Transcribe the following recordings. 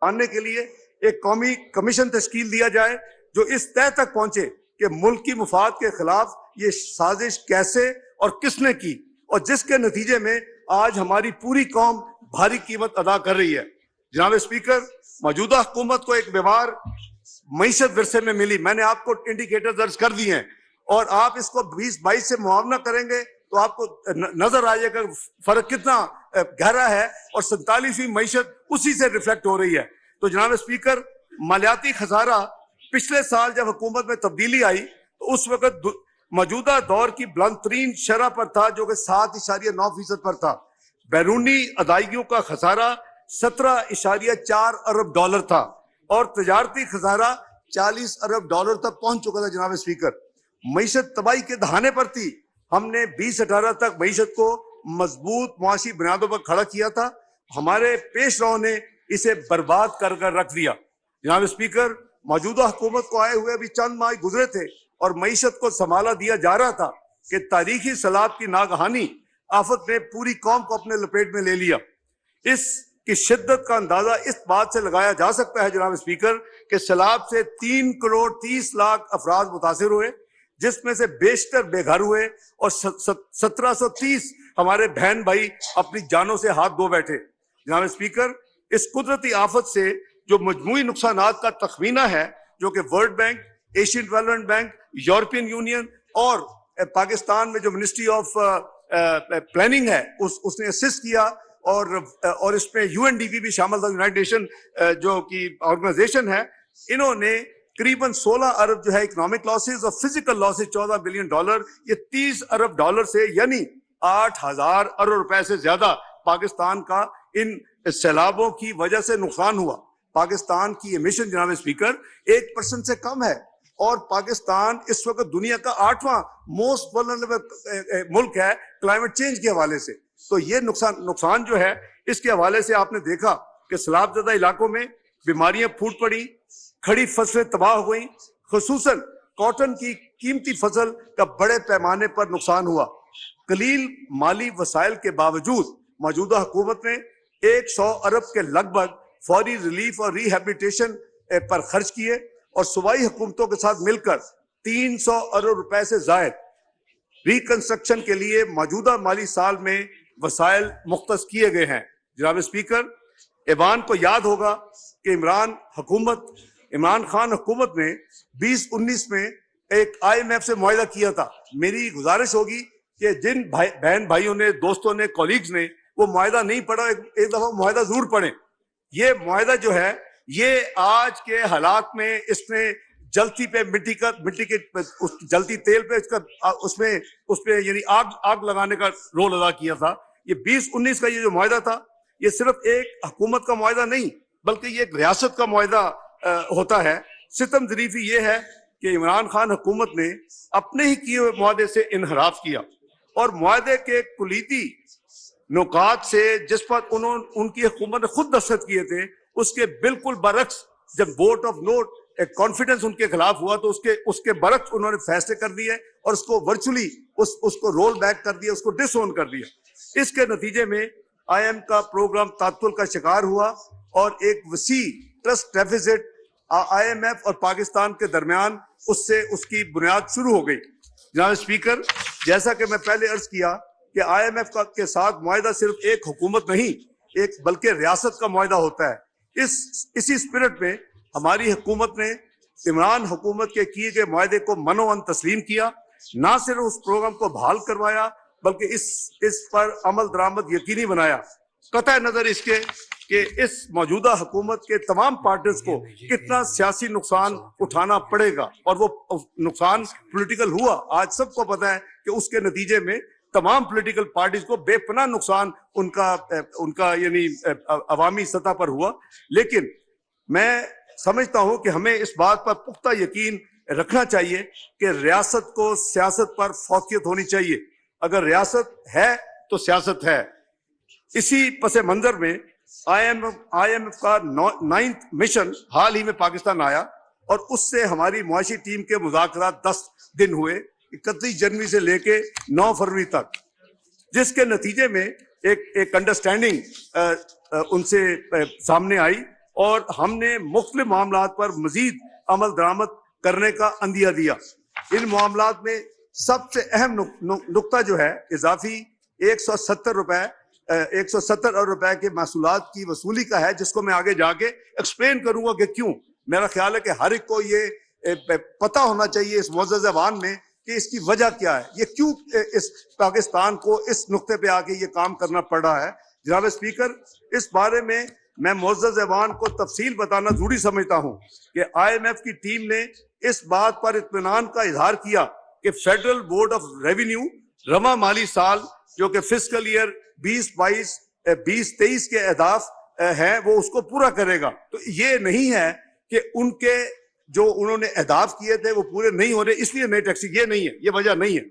जानने के लिए एक कौमी कमीशन तश्कील दिया जाए जो इस तय तक पहुंचे कि मुल्क की मुफाद के खिलाफ ये साजिश कैसे और किसने की, और जिसके नतीजे में आज हमारी पूरी कौम भारी कीमत अदा कर रही है। जनाब स्पीकर, मौजूदा हुकूमत को एक बीमार मईशत विरसे में मिली। मैंने आपको इंडिकेटर दर्ज कर दिए हैं और आप इसको 20-22 से मुआवना करेंगे तो आपको नजर आ जाएगा फर्क कितना गहरा है, और 47वीं मईशत उसी से रिफ्लेक्ट हो रही है। तो जनाब स्पीकर, मालियाती खसारा पिछले साल जब हुकूमत में तब्दीली आई तो उस वक्त मौजूदा दौर की बुलंद तरीन शरह पर था, जो कि 7.9% पर था। बैरूनी अदायगियों का खसारा 17.4 अरब डॉलर था और तजारती खसारा 40 अरब डॉलर तक पहुंच चुका था। जनाब स्पीकर, मईशत तबाही के दहाने पर थी। हमने 2018 तक मईशत को मजबूत मुआशी बुनियादों पर खड़ा किया था। हमारे पेशराओं ने इसे बर्बाद कर रख दिया। जनाब स्पीकर, मौजूदा हुकूमत को आए हुए अभी चंद माह गुजरे थे और मईशत को संभाला दिया जा रहा था कि तारीखी सैलाब की नागहानी आफत ने पूरी कौम को अपने लपेट में ले लिया। इसकी शिद्दत का अंदाजा इस बात से लगाया जा सकता है जनाब स्पीकर कि सैलाब से 3 करोड़ 30 लाख अफराद मुतासिर हुए, जिसमें से बेशतर बेघर हुए और 1730 हमारे बहन भाई अपनी जानों से हाथ धो बैठे। जनाब स्पीकर, इस कुदरती आफत से जो मजमूई नुकसानात का तखमीना है, जो कि world bank, Asian development bank, European union और पाकिस्तान में जो मिनिस्ट्री ऑफ प्लानिंग है उसने असिस्ट किया, और इसमें यूएनडीपी भी शामिल था, यूनाइटेड नेशन जो कि ऑर्गेनाइजेशन है। इन्होंने करीबन 16 अरब जो है इकोनॉमिक लॉसेज और फिजिकल लॉसेज 14 बिलियन डॉलर, ये 30 अरब डॉलर से यानी 8,000 अरब रुपए से ज्यादा पाकिस्तान का इन सैलाबों की वजह से नुकसान हुआ। पाकिस्तान की एमिशन जनाब स्पीकर 1% से कम है और पाकिस्तान इस वक्त दुनिया का 8वां मोस्ट वल्नरेबल मुल्क है क्लाइमेट चेंज के हवाले से। तो ये नुकसान जो है इसके हवाले से आपने देखा कि सैलाबज़दा इलाकों में बीमारियां फूट पड़ी, खड़ी फसलें तबाह हो गई, खुसूसन कॉटन की कीमती फसल का बड़े पैमाने पर नुकसान हुआ। कलील माली वसाइल के बावजूद मौजूदा हुकूमत ने 100 अरब के लगभग फौरी रिलीफ और रिहेबिलिटेशन पर खर्च किए और सूबाई हुकूमतों के साथ मिलकर 300 अरब रुपए से जायद रिकंस्ट्रक्शन के लिए मौजूदा माली साल में वसाइल मुख्तस किए गए हैं। जनाब स्पीकर, ऐवान को याद होगा कि इमरान खान हुकूमत ने 2019 में एक IMF से मुआहदा किया था। मेरी गुजारिश होगी कि जिन बहन भाइयों ने, दोस्तों ने, कॉलीग्स ने वो मुआहदा नहीं पढ़ा, एक दफा मुआहदा जरूर पढ़ें। ये मुआहदा जो है ये आज के हालात में इसने जलती पे मिट्टी के जलती तेल पे इसका उसमें यानी आग लगाने का रोल अदा किया था। ये 2019 का ये जो मुआहदा था, ये सिर्फ एक हुकूमत का मुआहदा नहीं बल्कि ये एक रियासत का मुआहदा होता है। सितम ज़रीफ़ी ये है कि इमरान खान हुकूमत ने अपने ही किए हुए मुआहदे से इनहराफ किया और मुआहदे के कुलीदी नुकात से जिस पर उनकी हुकूमत ने खुद दस्तखत किए थे उसके बिल्कुल बरक्स जब वोट ऑफ नो कॉन्फिडेंस उनके खिलाफ हुआ तो उसके बरक्स उन्होंने फैसले कर दिए और उसको वर्चुअली उसको रोल बैक कर दिया, उसको डिसओन कर दिया। इसके नतीजे में IM का प्रोग्राम तात्तुल का शिकार हुआ और एक वसी ट्रस्ट डेफिसिट IMF और पाकिस्तान के दरमियान उससे उसकी बुनियाद शुरू हो गई। जनाब स्पीकर, जैसा कि मैं पहले अर्ज किया कि IMF के साथ मुआहदा सिर्फ एक हुकूमत नहीं बल्कि रियासत का मुआहदा होता है। इसी स्पिरिट में हमारी हुकूमत ने इमरान हुकूमत के किए गए मुआहदे को मनोअन तस्लीम किया, ना सिर्फ उस प्रोग्राम को बहाल करवाया बल्कि इस पर अमल दरामद यकीनी बनाया। कतई नजर इसके कि इस मौजूदा हुकूमत के तमाम पार्टीज को कितना सियासी नुकसान उठाना पड़ेगा और वो नुकसान पॉलिटिकल हुआ। आज सबको पता है कि उसके नतीजे में तमाम पॉलिटिकल पार्टीज को बेपनाह नुकसान उनका यानी अवामी सतह पर हुआ। लेकिन मैं समझता हूं कि हमें इस बात पर पुख्ता यकीन रखना चाहिए कि रियासत को सियासत पर फौकियत होनी चाहिए। अगर रियासत है तो सियासत है। इसी पस मंजर में IMF का 9th मिशन हाल ही में पाकिस्तान आया और उससे हमारी मुआशी टीम के मुज़ाकरात 10 दिन हुए, 31 जनवरी से लेके 9 फरवरी तक, जिसके नतीजे में एक अंडरस्टैंडिंग उनसे सामने आई और हमने मुख्तलिफ मामलात पर मजीद अमल दरामद करने का अंदिया दिया। इन मामलात में सबसे अहम नुक्ता जो है इजाफी 170 अरब रुपए के महसूलात की वसूली का है, जिसको मैं आगे जाके एक्सप्लेन करूंगा कि क्यों। मेरा ख्याल है कि हर एक को ये पता होना चाहिए इस मुअज़्ज़ज़ ज़बान में कि इसकी वजह क्या है, ये क्यों इस पाकिस्तान को इस नुक्ते पे आके ये काम करना पड़ रहा है। जनाब स्पीकर, इस बारे में मैं मुअज़्ज़ज़ ज़बान को तफसील बताना जरूरी समझता हूँ कि IMF की टीम ने इस बात पर इत्मीनान का इजहार किया कि फेडरल बोर्ड ऑफ रेवेन्यू रवा माली साल जो कि फिस्कल ईयर 2022-2023 के अहदाफ है वो उसको पूरा करेगा। तो ये नहीं है कि उनके जो उन्होंने अहदाफ किए थे वो पूरे नहीं हो रहे इसलिए नई टैक्सी, ये नहीं है, ये वजह नहीं है।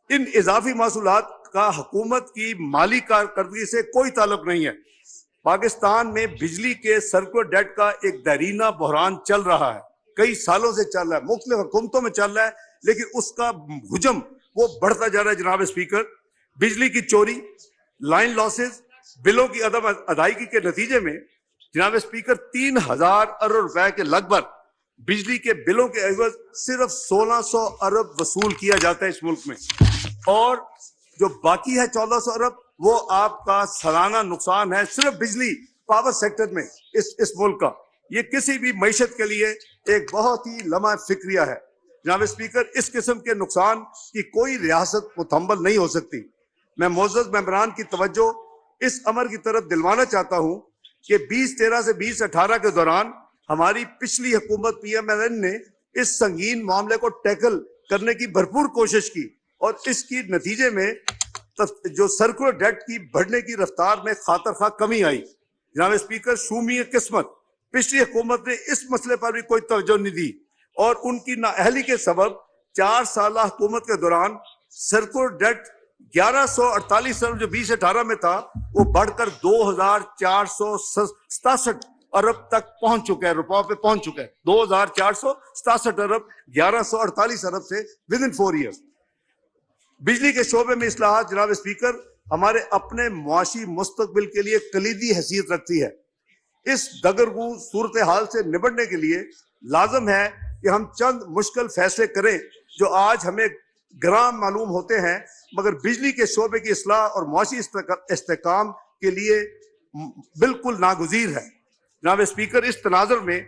इन इजाफी महसूलात का हुकूमत की माली कारकर्दगी से कोई ताल्लुक नहीं है। पाकिस्तान में बिजली के सर्कुलर डेट का एक दरीना बहरान चल रहा है, कई सालों से चल रहा है, मुख्तलिफ हुकूमतों में चल रहा है, लेकिन उसका हुजम वो बढ़ता जा रहा है। जनाब स्पीकर, बिजली की चोरी, लाइन लॉसेस, बिलों की अदम अदायगी के नतीजे में जनाब स्पीकर 3000 अरब रुपए के लगभग बिजली के बिलों के एवज सिर्फ 1600 अरब वसूल किया जाता है इस मुल्क में, और जो बाकी है 1400 अरब वो आपका सालाना नुकसान है सिर्फ बिजली पावर सेक्टर में इस मुल्क का। ये किसी भी मईशत के लिए एक बहुत ही लम्हा फिक्रिया है। जनाब स्पीकर, इस किस्म के नुकसान की कोई रियासत मुतहम्मल नहीं हो सकती। मैं मुअज़्ज़ज़ मेंबरान की तवज्जो इस अमर की तरफ दिलवाना चाहता हूं कि 2013 से 2018 के दौरान हमारी पिछली हुकूमत PMLN ने इस संगीन मामले को टैकल करने की भरपूर कोशिश की और इसकी नतीजे में जो सर्कुलर डेट की बढ़ने की रफ्तार में खातर खा कमी आई। जनाब स्पीकर, शूमी किस्मत पिछली हुकूमत ने इस मसले पर भी कोई तवज्जो नहीं दी और उनकी नाअहली के सबब 4 साल हुकूमत के दौरान सर्कुलर डेट 1148 अरब जो 2018 में था वो बढ़कर 2467 अरब तक पहुंच चुका है, रुपयों पे पहुंच चुका है। 2467 अरब 1148 अरब से विद इन 4 ईयर्स। बिजली के शोबे में इस्लाहात जनाब स्पीकर हमारे अपने मुआशी मुस्तकबिल के लिए कलीदी हैसियत रखती है। इस दगरगू सूरत हाल से निपटने के लिए लाजम है कि हम चंद मुश्किल फैसले करें जो आज हमें ग्राम मालूम होते हैं, मगर बिजली के शोबे की इस्लाह और मुआशी इस्तेकाम के लिए बिल्कुल नागुज़ीर है। जनाब स्पीकर, इस तनाज़ुर में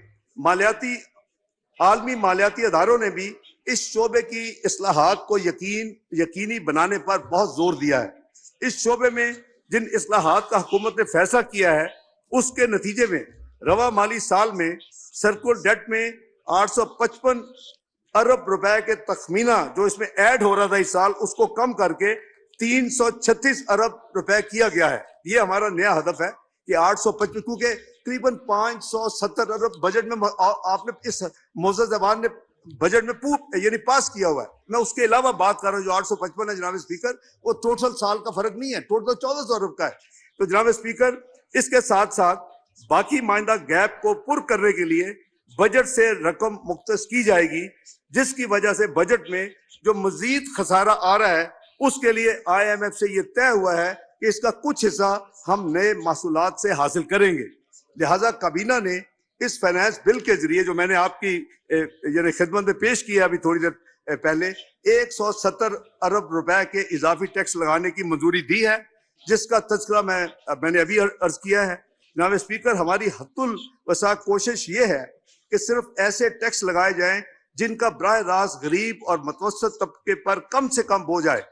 आलमी मालियाती अदारों ने भी इस शोबे की इस्लाहात को यकीनी बनाने पर बहुत जोर दिया है। इस शोबे में जिन इस्लाहात का हुकूमत ने फैसला किया है उसके नतीजे में रवा माली साल में सर्कुलर डेट में 855 अरब रुपए के तखमीना जो इसमें ऐड हो रहा था इस साल उसको कम करके 336 अरब रुपए किया गया है। ये हमारा नया हदफ है कि 855, क्योंकि करीबन 570 अरब बजट में आपने इस मुअज़्ज़ज़ ज़बान ने बजट में यानी पास किया हुआ है। मैं उसके अलावा बात कर रहा हूँ जो 855 है जनाब स्पीकर, वो टोटल साल का फर्क नहीं है, टोटल 1400 अरब का है। तो जनाब स्पीकर, इसके साथ साथ बाकी माइंदा गैप को पुर करने के लिए बजट से रकम मुख्तस की जाएगी, जिसकी वजह से बजट में जो मजीद खसारा आ रहा है उसके लिए IMF से ये तय हुआ है कि इसका कुछ हिस्सा हम नए महसूलात से हासिल करेंगे। लिहाजा काबीना ने इस फाइनेंस बिल के जरिए जो मैंने आपकी यानी खिदमत में पेश किया अभी थोड़ी देर पहले 170 अरब रुपए के इजाफी टैक्स लगाने की मंजूरी दी है, जिसका तज़किरा मैंने अभी अर्ज किया है। जनाब स्पीकर, हमारी हद्दुल वसा कोशिश ये है कि सिर्फ ऐसे टैक्स लगाए जाएं जिनका बराह रास्त गरीब और मुतवस्सित तबके पर कम से कम बोझ आए।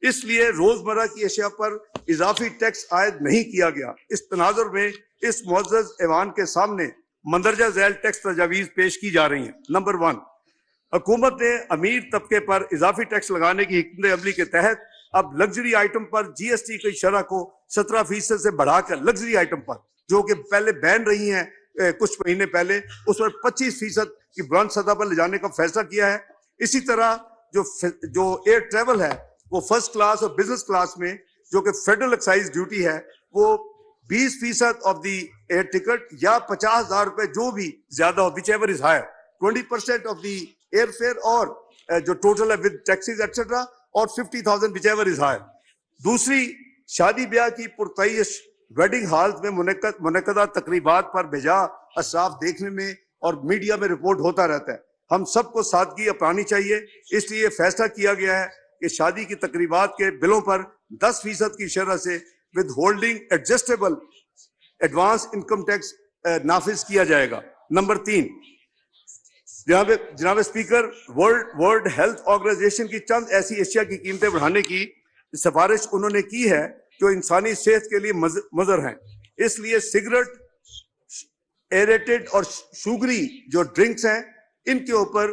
इसलिए रोजमर्रा की अशिया पर इजाफी टैक्स आयद नहीं किया गया। इस तनाजुर में इस मुअज़्ज़ज़ ऐवान के सामने मंदरजा झैल टैक्स तजावीज़ पेश की जा रही हैं। नंबर 1, हुकूमत ने अमीर तबके पर इजाफी टैक्स लगाने की हिकमत अमली के तहत अब लग्जरी आइटम पर GST की शरह को 17% से बढ़ाकर लग्जरी आइटम पर जो कि पहले बैन रही हैं कुछ महीने पहले, उस पर 25% की बुलंद सतह पर ले जाने का फैसला किया है। इसी तरह जो एयर ट्रेवल है वो फर्स्ट क्लास और बिजनेस क्लास में जो कि फेडरल एक्साइज ड्यूटी है वो 20% ऑफ दी एयर टिकट या 50,000 रुपए जो भी ज्यादा हो, whichever is higher, 20% of the air fare और जो टोटल है विद टैक्सीज एक्सेट्रा, और 50,000 विच एवर इज हायर। दूसरी, शादी ब्याह की पुरतयश वेडिंग हॉल्स में मुनक्कदा तकरीबात पर भेजा असराफ देखने में और मीडिया में रिपोर्ट होता रहता है। हम सबको सादगी अपनानी चाहिए, इसलिए फैसला किया गया है कि शादी की तकरीबात के बिलों पर 10% की शरह से withholding adjustable advance income tax नाफिज किया जाएगा। नंबर 3, जनाब स्पीकर, वर्ल्ड हेल्थ ऑर्गेनाइजेशन की चंद ऐसी एशिया की कीमतें बढ़ाने की सिफारिश उन्होंने की है जो इंसानी सेहत के लिए मुज़र हैं। इसलिए सिगरेट, एरेटेड और शुगरी जो ड्रिंक्स हैं, इनके ऊपर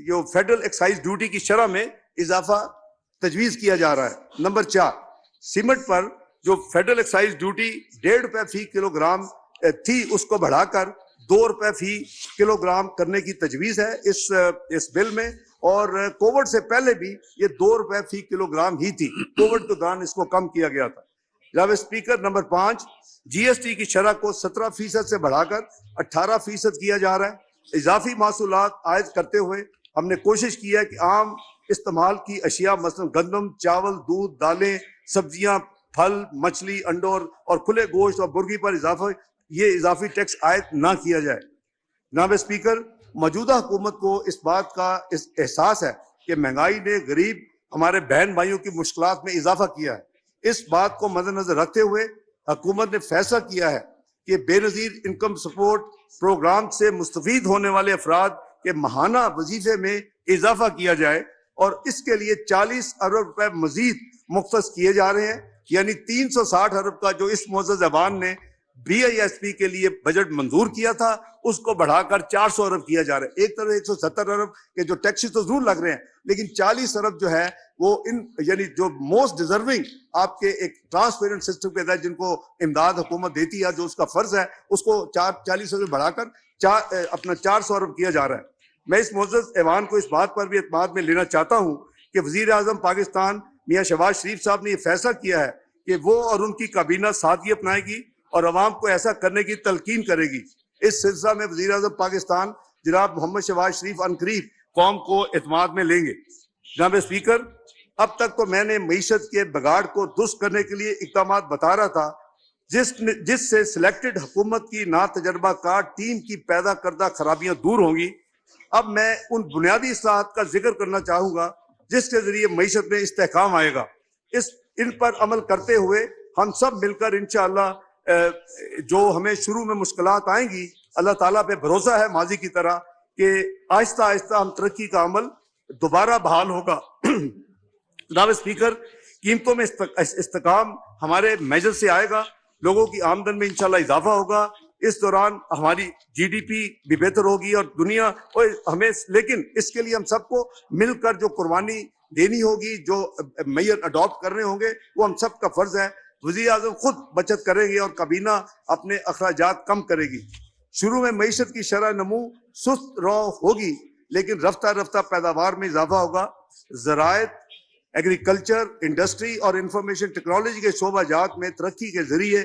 जो फेडरल एक्साइज ड्यूटी की शरह में इजाफा तजवीज किया जा रहा है। नंबर 4, सीमेंट पर जो फेडरल एक्साइज ड्यूटी 1.5 रुपए फी किलोग्राम थी, उसको बढ़ाकर 2 रुपए फी किलोग्राम करने की तजवीज है इस बिल में। और कोविड से पहले भी ये 2 रुपए फी किलोग्राम ही थी, कोविड के दौरान इसको कम किया गया था। जनाब स्पीकर, नंबर 5, GST की शरह को 17% से बढ़ाकर 18% किया जा रहा है। इजाफी मासूलात आयद करते हुए हमने कोशिश की है कि आम इस्तेमाल की अशिया मसलन गंदम, चावल, दूध, दालें, सब्जियां, फल, मछली, अंडों और खुले गोश्त और मुर्गी पर इजाफी टैक्स आयद ना किया जाए। जनाब स्पीकर, मौजूदा हुकूमत को इस बात का एहसास है कि महंगाई ने गरीब हमारे बहन भाइयों की मुश्किलात में इजाफा किया है। इस बात को मद्देनजर रखते हुए हुकूमत ने फैसला किया है कि बेनजीर इनकम सपोर्ट प्रोग्राम से मुस्तफीद होने वाले अफराद के माहाना वजीफे में इजाफा किया जाए और इसके लिए 40 अरब रुपए मजीद मुख्तस किए जा रहे हैं। यानी 360 अरब का जो इस मुअज़्ज़ज़ ज़बान ने BISP के लिए बजट मंजूर किया था, उसको बढ़ाकर 400 अरब किया जा रहा है। एक तरफ 170 अरब के जो टैक्सेस तो जरूर लग रहे हैं, लेकिन 40 अरब जो है वो यानी जो मोस्ट डिजर्विंग आपके एक ट्रांसपेरेंट सिस्टम के तहत जिनको इमदाद हुकूमत देती है, जो उसका फर्ज है, उसको 40 अरब बढ़ाकर अपना 400 अरब किया जा रहा है। मैं इस मुअज़्ज़ज़ ऐवान को इस बात पर भी एतमाद में लेना चाहता हूँ कि वज़ीर आज़म पाकिस्तान मियाँ शहबाज शरीफ साहब ने यह फैसला किया है कि वो और उनकी काबीना सादगी अपनाएगी और अवाम को ऐसा करने की तलकीन करेगी। इस सिलसिला में वज़ीर आज़म पाकिस्तान जनाब मोहम्मद शहबाज शरीफ अनकरीब कौम को एतमाद में लेंगे। जनाब स्पीकर, अब तक तो मैंने मईशत के बिगाड़ को दुरुस्त करने के लिए इक़दाम बता रहा था, जिससे सिलेक्टेड हुकूमत की ना तजर्बाकार टीम की पैदा करदा खराबियां दूर होंगी। अब मैं उन बुनियादी इस्लाहात का जिक्र करना चाहूंगा जिसके जरिए मईशत में इस्तेहकाम आएगा। इन पर अमल करते हुए हम सब मिलकर इंशाअल्लाह जो हमें शुरू में मुश्किलात आएंगी, अल्लाह ताला पे भरोसा है माजी की तरह कि आहिस्ता आहिस्ता हम तरक्की का अमल दोबारा बहाल होगा। जनाब स्पीकर, कीमतों में इस्तेकाम हमारे मेजर से आएगा, लोगों की आमदन में इंशाल्लाह इजाफा होगा। इस दौरान हमारी GDP भी बेहतर होगी और दुनिया और हमें, लेकिन इसके लिए हम सबको मिलकर जो कुर्बानी देनी होगी, जो मेयर अडॉप्ट करने होंगे, वो हम सब का फर्ज है। वज़ीर आज़म खुद बचत करेंगे और काबीना अपने अखराजात कम करेगी। शुरू में मईशत की शरह नमू सुस्त रौ होगी, लेकिन रफ्ता रफ्ता पैदावार में इजाफा होगा। ज़राअत, एग्रीकल्चर, इंडस्ट्री और इंफॉर्मेशन टेक्नोलॉजी के शोबाजात में तरक्की के जरिए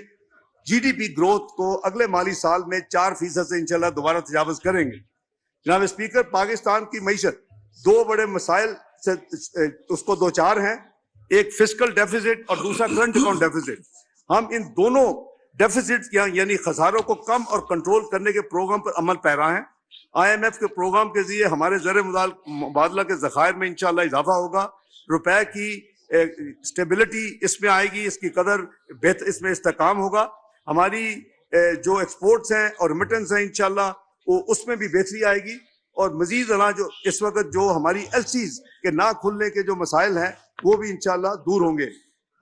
GDP ग्रोथ को अगले माली साल में 4% से इंशाल्लाह दोबारा तजावज़ करेंगे। जनाब स्पीकर, पाकिस्तान की मईशत 2 बड़े मसाइल से उसको दो चार हैं, एक फिस्कल डेफिसिट और दूसरा करंट अकाउंट डेफिसिट। हम इन दोनों डेफिसिट यानी खसारों को कम और कंट्रोल करने के प्रोग्राम पर अमल पैरा हैं। IMF के प्रोग्राम के जरिए हमारे ज़र मुबादला के ज़खायर में इंशाल्लाह इजाफा होगा। रुपए की स्टेबिलिटी इसमें आएगी, इसकी कदर बेहतर, इसमें इस्तेकाम होगा। हमारी जो एक्सपोर्ट्स हैं और रिमिटेंस हैं इंशाल्लाह वो उसमें भी बेहतरी आएगी। और मजीद अला जो इस वक्त जो हमारी LCs के ना खुलने के जो मसाइल हैं वो भी इंशाल्लाह दूर होंगे।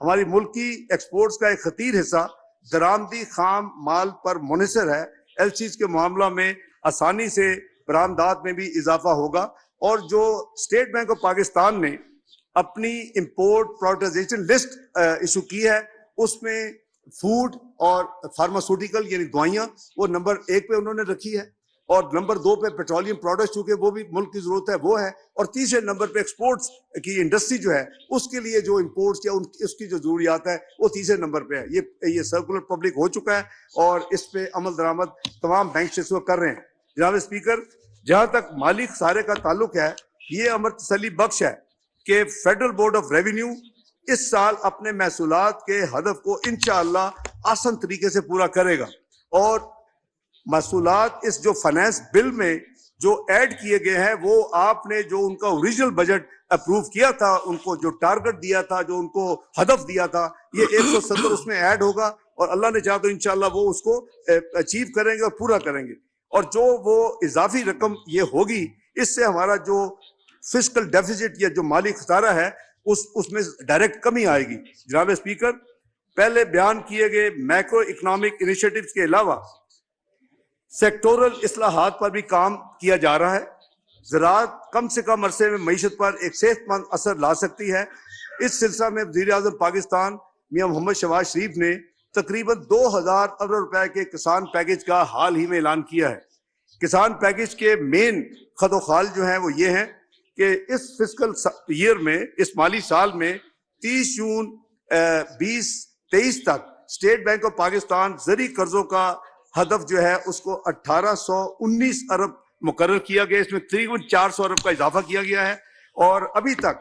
हमारी मुल्क की एक्सपोर्ट्स का एक खतीर हिस्सा दरामदी खाम माल पर मुनहसर है। LCs के मामला में आसानी से बरामदात में भी इजाफा होगा। और जो स्टेट बैंक ऑफ पाकिस्तान ने अपनी इंपोर्ट प्रायोरिटाइजेशन लिस्ट इशू की है, उसमें फूड और फार्मास्यूटिकल यानी दवाइयाँ वो नंबर 1 पे उन्होंने रखी है, और नंबर 2 पे पेट्रोलियम प्रोडक्ट्स, चूंकि वो भी मुल्क की जरूरत है वो है, और तीसरे नंबर पे एक्सपोर्ट्स की इंडस्ट्री जो है उसके लिए जो इंपोर्ट्स या उसकी जो जरूरियात है वो तीसरे नंबर पे है। ये सर्कुलर पब्लिक हो चुका है और इस पे अमल दरामद तमाम बैंक इस वक्त कर रहे हैं। जनाब स्पीकर, जहां तक माली खसारे का ताल्लुक है, ये अमर तसल्ली बख्श है कि फेडरल बोर्ड ऑफ रेवेन्यू इस साल अपने महसूलात के हदफ को इंशाअल्लाह आसान तरीके से पूरा करेगा। और महसूलात इस जो फाइनेंस बिल में जो ऐड किए गए हैं, वो आपने जो उनका ओरिजिनल बजट अप्रूव किया था, उनको जो टारगेट दिया था, जो उनको हदफ दिया था, ये 170 उसमें ऐड होगा और अल्लाह ने चाहा तो इंशाल्लाह वो उसको अचीव करेंगे और पूरा करेंगे। और जो वो इजाफी रकम ये होगी, इससे हमारा जो फिस्कल डेफिसिट या जो माली खसारा है उसमें डायरेक्ट कमी आएगी। जनाब स्पीकर, पहले बयान किए गए मैक्रो इकोनॉमिक इनिशिएटिव्स के अलावा सेक्टोरल इस्लाहात पर भी काम किया जा रहा है। ज़राअत कम से कम अरसे में मईशत पर एक सेहतमंद असर ला सकती है। इस सिलसिले में वज़ीर-ए-आज़म पाकिस्तान मियां मोहम्मद शहबाज शरीफ ने तकरीबन 2000 अरब रुपए के किसान पैकेज का हाल ही में ऐलान किया है। किसान पैकेज के मेन खदोखाल जो हैं वो ये हैं कि इस फिस्कल ईयर में, इस माली साल में 30 जून 2023 तक स्टेट बैंक ऑफ पाकिस्तान ज़री कर्जों का हदफ जो है उसको 1819 अरब मुकर्रर किया गया। इसमें तकरीबन 400 अरब का इजाफा किया गया है और अभी तक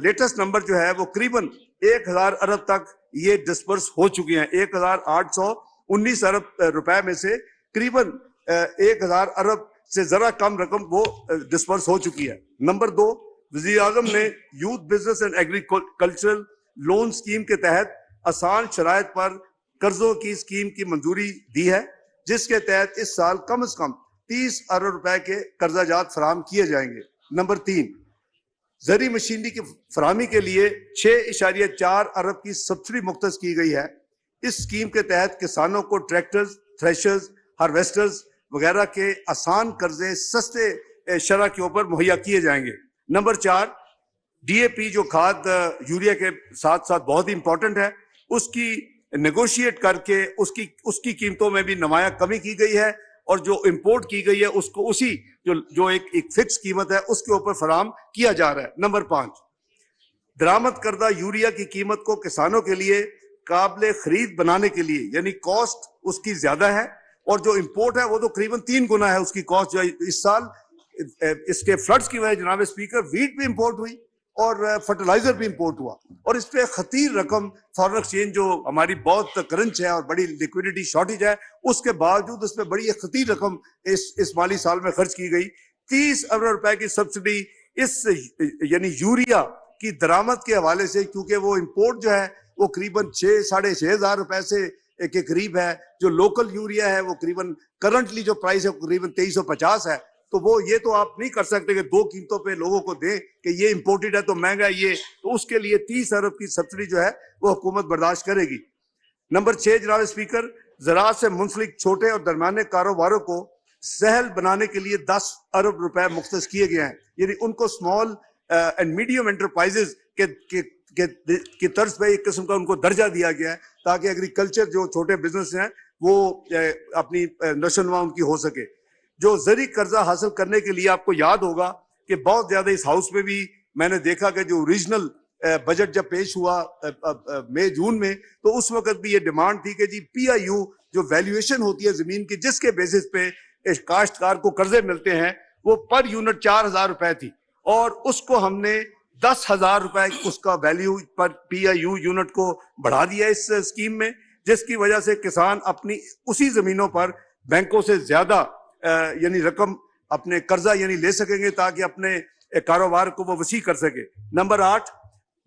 लेटेस्ट नंबर जो है वो करीबन 1000 अरब तक ये डिस्पर्स हो चुके हैं। 1819 अरब रुपए में से करीबन 1000 अरब से जरा कम रकम वो डिस्पर्स हो चुकी है। नंबर 2, वज़ीर आज़म ने youth business and agricultural loan scheme के तहत आसान शराइत पर कर्जों की स्कीम की मंजूरी दी है, जिसके तहत इस साल कम से कम 30 अरब रुपए के कर्जाजात फराम किए जाएंगे। नंबर 3, ज़री मशीनरी की फरामी के लिए 6.4 अरब की सब्सिडी मुख्तस की गई है। इस स्कीम के तहत किसानों को ट्रैक्टर्स, थ्रेशर्स, हार्वेस्टर्स वगैरह के आसान कर्जे सस्ते शरह के ऊपर मुहैया किए जाएंगे। नंबर 4, DAP जो खाद यूरिया के साथ साथ बहुत ही इंपॉर्टेंट है, उसकी नेगोशिएट करके उसकी कीमतों में भी नुमाया कमी की गई है और जो इंपोर्ट की गई है उसको उसी जो एक फिक्स कीमत है उसके ऊपर फराम किया जा रहा है। नंबर 5, दरामद करदा यूरिया की कीमत को किसानों के लिए काबिल खरीद बनाने के लिए, यानी कॉस्ट उसकी ज्यादा है और जो इंपोर्ट है वो तो करीबन 3 गुना है उसकी कॉस्ट। जो इस साल इसके फ्लड्स की वजह जनाब स्पीकर वीट भी इंपोर्ट हुई और फर्टिलाइजर भी इंपोर्ट हुआ और इस पे खतीर रकम फॉरेन एक्सचेंज जो हमारी बहुत क्रंच है और बड़ी लिक्विडिटी शॉर्टेज है, उसके बावजूद उस पर बड़ी खतीर रकम इस माली साल में खर्च की गई। 30 अरब रुपए की सब्सिडी इस यानी यूरिया की दरामद के हवाले से, क्योंकि वो इंपोर्ट जो है वो करीबन 6-6.5 हजार रुपए से के करीब है। जो लोकल यूरिया है वो करीबन करंटली जो प्राइस है करीबन 2350 है। तो वो ये तो आप नहीं कर सकते कि दो कीमतों पे लोगों को दें कि ये इंपोर्टेड है तो महंगा है ये, तो उसके लिए 30 अरब की सब्सिडी जो है वो हुकूमत बर्दाश्त करेगी। नंबर 6 जनाब स्पीकर, ज़राअत से मुंसलिक छोटे और दरमियाने कारोबारों को सहल बनाने के लिए 10 अरब रुपए मुख्तस किए गए हैं, यानी उनको स्मॉल एंड मीडियम एंटरप्राइजेज के तर्ज पे एक किस्म का उनको दर्जा दिया गया है ताकि एग्रीकल्चर जो छोटे बिजनेस हैं वो अपनी नशोनुमा उनकी हो सके। जो ज़री कर्जा हासिल करने के लिए आपको याद होगा कि बहुत ज्यादा इस हाउस में भी मैंने देखा कि जो ओरिजिनल बजट जब पेश हुआ मई जून में, तो उस वक्त भी ये डिमांड थी कि जी PIU जो वैल्यूएशन होती है जमीन की जिसके बेसिस पे काश्तकार को कर्जे मिलते हैं वो पर यूनिट 4000 रुपए थी और उसको हमने 10,000 रुपए उसका वैल्यू पर PIU यूनिट को बढ़ा दिया इस स्कीम में, जिसकी वजह से किसान अपनी उसी जमीनों पर बैंकों से ज्यादा यानी रकम अपने कर्जा यानी ले सकेंगे ताकि अपने कारोबार को वो वसी कर सके। नंबर 8,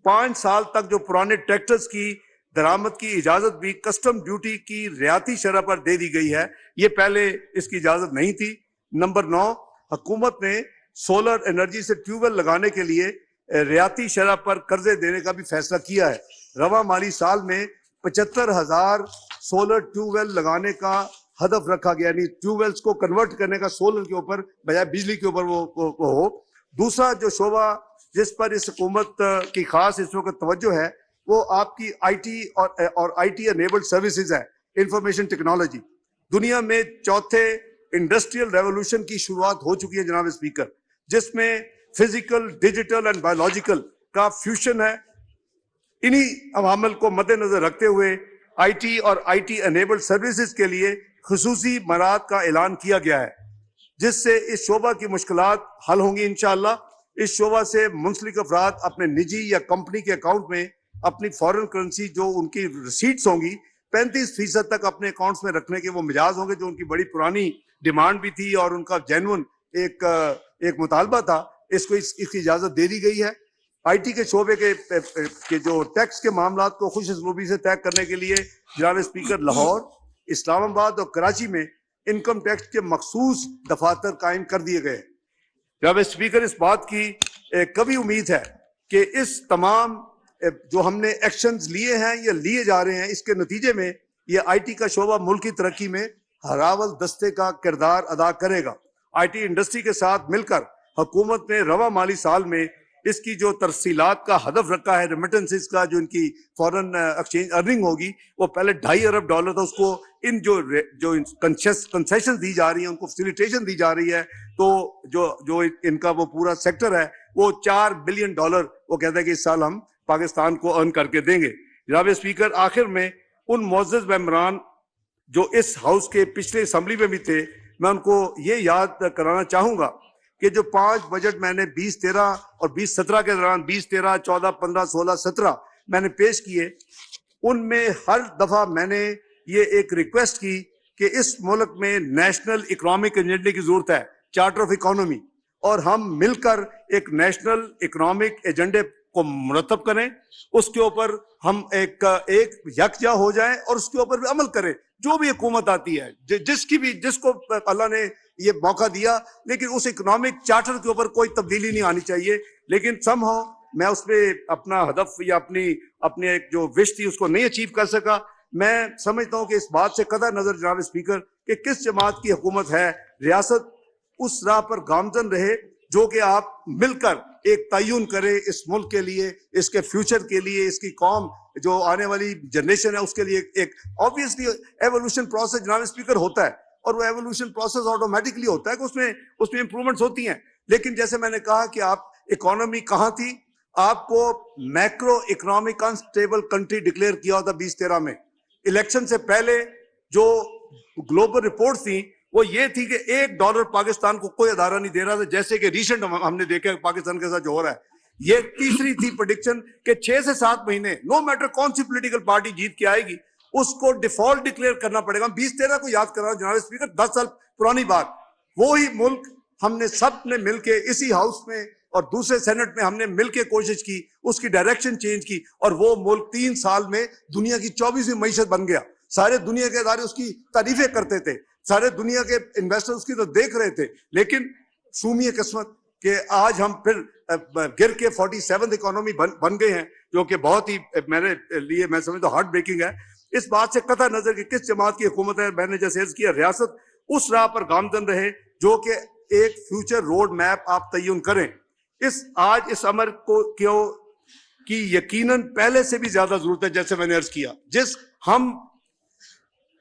5 साल तक जो पुराने ट्रैक्टर्स की दरामद की इजाजत भी कस्टम ड्यूटी की रियाती शरह पर दे दी गई है, ये पहले इसकी इजाजत नहीं थी। नंबर 9, हुकूमत ने सोलर एनर्जी से ट्यूबवेल लगाने के लिए रियाती शरह पर कर्जे देने का भी फैसला किया है। रवा माली साल में 75,000 सोलर ट्यूबवेल लगाने का हदफ रखा गया, यानी ट्यूबवेल्स को कन्वर्ट करने का सोलर के ऊपर बजाय बिजली के ऊपर वो हो। दूसरा जो शोबा जिस पर इस हुकूमत की खास इस वक्त तवज्जो है वो आपकी IT और IT एनेबल्ड सर्विसेज है, इंफॉर्मेशन टेक्नोलॉजी। दुनिया में चौथे इंडस्ट्रियल रेवोल्यूशन की शुरुआत हो चुकी है जनाब स्पीकर, जिसमें फिजिकल, डिजिटल एंड बायोलॉजिकल का फ्यूशन है। इन्हीं अवामल को मद्देनजर रखते हुए IT और IT एनेबल्ड सर्विसेज के लिए खुसूसी मराहत का ऐलान किया गया है, जिससे इस शोबा की मुश्किलात हल होंगी इंशाअल्लाह। इस शोबा से मुंसलिक अफराद अपने निजी या कंपनी के अकाउंट में अपनी फॉरेन करेंसी जो उनकी रिसीट्स होंगी 35% तक अपने अकाउंट्स में रखने के वो मिजाज होंगे, जो उनकी बड़ी पुरानी डिमांड भी थी और उनका जेन्युइन एक मुतालबा था। इसकी इजाजत दे दी गई है। आईटी के शोबे के जो टैक्स के मामला को खुश असलूबी से तय करने के लिए जनाब स्पीकर लाहौर, इस्लामाबाद और कराची में इनकम टैक्स के मखसूस दफातर कायम कर दिए गए। जनाब स्पीकर, इस बात की कभी उम्मीद है कि इस तमाम जो हमने एक्शंस लिए हैं या लिए जा रहे हैं, इसके नतीजे में ये आईटी का शोबा मुल्क की तरक्की में हरावल दस्ते का किरदार अदा करेगा। आईटी इंडस्ट्री के साथ मिलकर हुकूमत ने रवा माली साल में इसकी जो तरसीलात का हदफ रखा है, रेमिटेंसेस का, जो इनकी फॉरेन एक्सचेंज अर्निंग होगी, वो पहले $2.5 अरब था, उसको इन जो कंसेशन दी जा रही है, उनको फैसिलिटेशन दी जा रही है, तो जो इनका वो पूरा सेक्टर है वो $4 बिलियन वो कहता है कि इस साल हम पाकिस्तान को अर्न करके देंगे। जनाब स्पीकर, आखिर में उन मुअज़्ज़ज़ मेंबरान जो इस हाउस के पिछले असम्बली में भी थे, मैं उनको ये याद कराना चाहूंगा कि जो 5 बजट मैंने 2013 और 2017 के दौरान 2013, 14, 15, 16, 17 मैंने पेश किए, उनमें हर दफा मैंने ये एक रिक्वेस्ट की कि इस मुल्क में नेशनल इकोनॉमिक एजेंडे की जरूरत है, चार्टर ऑफ इकोनॉमी, और हम मिलकर एक नेशनल इकोनॉमिक एजेंडे को मुरतब करें, उसके ऊपर हम एक यकजा हो जाएं और उसके ऊपर भी अमल करें। जो भी हुकूमत आती है, जिसको अल्लाह ने ये मौका दिया, लेकिन उस इकोनॉमिक चार्टर के ऊपर कोई तब्दीली नहीं आनी चाहिए। लेकिन समहाउ मैं उसमें अपना हदफ या अपनी एक जो विश थी उसको नहीं अचीव कर सका। मैं समझता हूं कि इस बात से कदा नजर जनाब स्पीकर कि किस जमात की हुकूमत है, रियासत उस राह पर गामजन रहे जो कि आप मिलकर एक तय्युन करें इस मुल्क के लिए, इसके फ्यूचर के लिए, इसकी कौम जो आने वाली जनरेशन है उसके लिए। एक ऑब्वियसली एवोल्यूशन प्रोसेस जनाब स्पीकर होता है, और वो एवोल्यूशन प्रोसेस ऑटोमेटिकली होता है कि उसमें इंप्रूवमेंट्स होती हैं। लेकिन जैसे मैंने कहा कि आप इकोनॉमी कहां थी, आपको macro economic unstable country declare किया होता 2013 में। इलेक्शन से पहले जो ग्लोबल रिपोर्ट थी वो ये थी कि $1 पाकिस्तान को कोई अदारा नहीं दे रहा था, जैसे कि रिसेंट हमने देखा पाकिस्तान के साथ जो हो रहा है। ये तीसरी थी प्रेडिक्शन कि 6 से 7 महीने, नो मैटर कौन सी पॉलिटिकल पार्टी जीत के आएगी, उसको डिफॉल्ट डिक्लेयर करना पड़ेगा। 2013 को याद कर रहा हूं जनाब स्पीकर, 10 साल पुरानी बात। वो ही मुल्क हमने सब ने मिलके इसी हाउस में और दूसरे सेनेट में हमने मिलके कोशिश की, उसकी डायरेक्शन चेंज की, और वो मुल्क 3 साल में दुनिया की 24वीं मईशत बन गया। सारे दुनिया के इदारे उसकी तारीफें करते थे, सारे दुनिया के इन्वेस्टर्स उसकी तो देख रहे थे। लेकिन सूमिए किस्मत कि आज हम फिर गिर के 47th इकोनॉमी बन गए हैं, जो कि बहुत ही मेरे लिए मैं समझता हूं हार्ट ब्रेकिंग है। इस बात से कतई नजर कि किस जमात की हुकूमत है, मैंने जैसे अर्ज किया, रियासत उस राह पर गामजन रहे जो कि एक फ्यूचर रोड मैप आप तय्युन करें। आज इस अमर को क्यों कि यकीनन पहले से भी ज्यादा जरूरत है। जैसे मैंने अर्ज किया, हम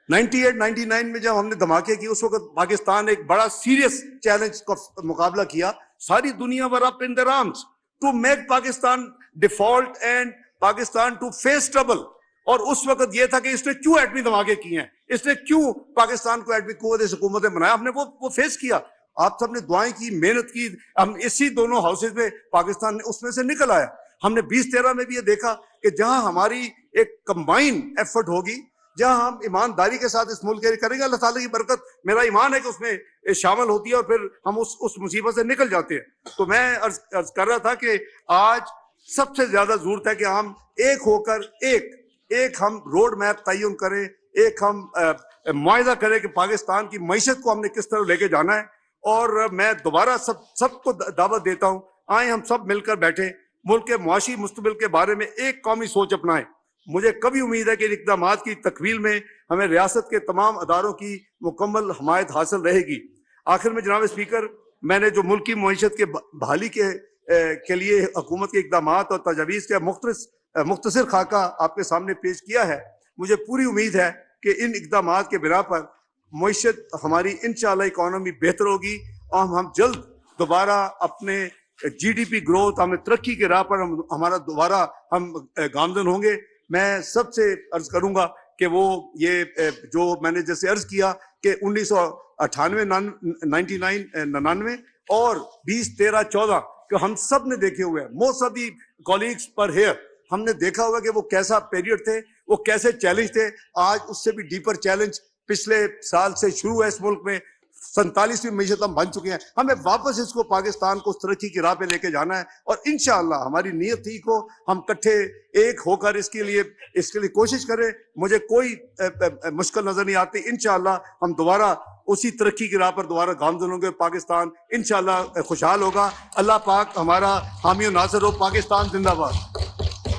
98, 99 में जब हमने धमाके किए, उस वक्त पाकिस्तान एक बड़ा सीरियस चैलेंज का मुकाबला किया। सारी दुनिया were up in their arms to make Pakistan default and Pakistan to face trouble. और उस वक्त यह था कि इसने क्यों एटमी धमाके किए हैं, इसने क्यों पाकिस्तान को एटमी कुव्वत हुकूमत में बनाया, हमने वो फेस किया। आप सबने दुआएं की, मेहनत की, हम इसी दोनों हाउसेज में पाकिस्तान ने उसमें से निकल आया। हमने 2013 में भी ये देखा कि जहां हमारी एक कंबाइंड एफर्ट होगी, जहां हम ईमानदारी के साथ इस मुल्क के करेंगे, अल्लाह ताला की बरकत, मेरा ईमान है कि उसमें शामिल होती है और फिर हम उस मुसीबत से निकल जाते हैं। तो मैं अर्ज कर रहा था कि आज सबसे ज्यादा जरूरत है कि हम एक होकर एक हम रोड मैप तय्युन करें, एक हम मुआयदा करें कि पाकिस्तान की मईशत को हमने किस तरह लेके जाना है। और मैं दोबारा सबको दावत देता हूं, आए हम सब मिलकर बैठे, मुल्क के मुआशी मुस्तकबिल के बारे में एक कौमी सोच अपनाएं। मुझे कभी उम्मीद है कि इक़दाम की तकमील में हमें रियासत के तमाम अदारों की मुकम्मल हमायत हासिल रहेगी। आखिर में जनाब स्पीकर, मैंने जो मुल्क की मईशत के बहाली के लिए हुकूमत के इक़दाम और तजावीज़ का मुख्तसर खाका आपके सामने पेश किया है, मुझे पूरी उम्मीद है कि इन इक़दाम के बिना पर मईशत हमारी इंशाअल्लाह इकॉनमी बेहतर होगी और हम जल्द दोबारा अपने GDP ग्रोथ, हमें तरक्की के राह पर हमारा दोबारा हम गामजन होंगे। मैं सबसे अर्ज करूंगा कि वो ये जो मैंने जैसे अर्ज किया कि 1998, 99 और 20, 13, 14 कि हम सब ने देखे हुए हैं, मोस्ट ऑफ दी कॉलीग्स पर हेयर, हमने देखा हुआ कि वो कैसा पीरियड थे। वो कैसे चैलेंज थे, आज उससे भी डीपर चैलेंज पिछले साल से शुरू हुआ इस मुल्क में। 47वीं मीशत हम बन चुके हैं, हमें वापस इसको पाकिस्तान को उस तरक्की की राह पे लेके जाना है और इंशाअल्लाह हमारी नीयत थी को हम इकट्ठे एक होकर इसके लिए कोशिश करें। मुझे कोई मुश्किल नजर नहीं आती। इंशाअल्लाह हम दोबारा उसी तरक्की की राह पर दोबारा गामजन होंगे। पाकिस्तान इंशाअल्लाह खुशहाल होगा। अल्लाह पाक हमारा हामी और नासिर हो। पाकिस्तान जिंदाबाद।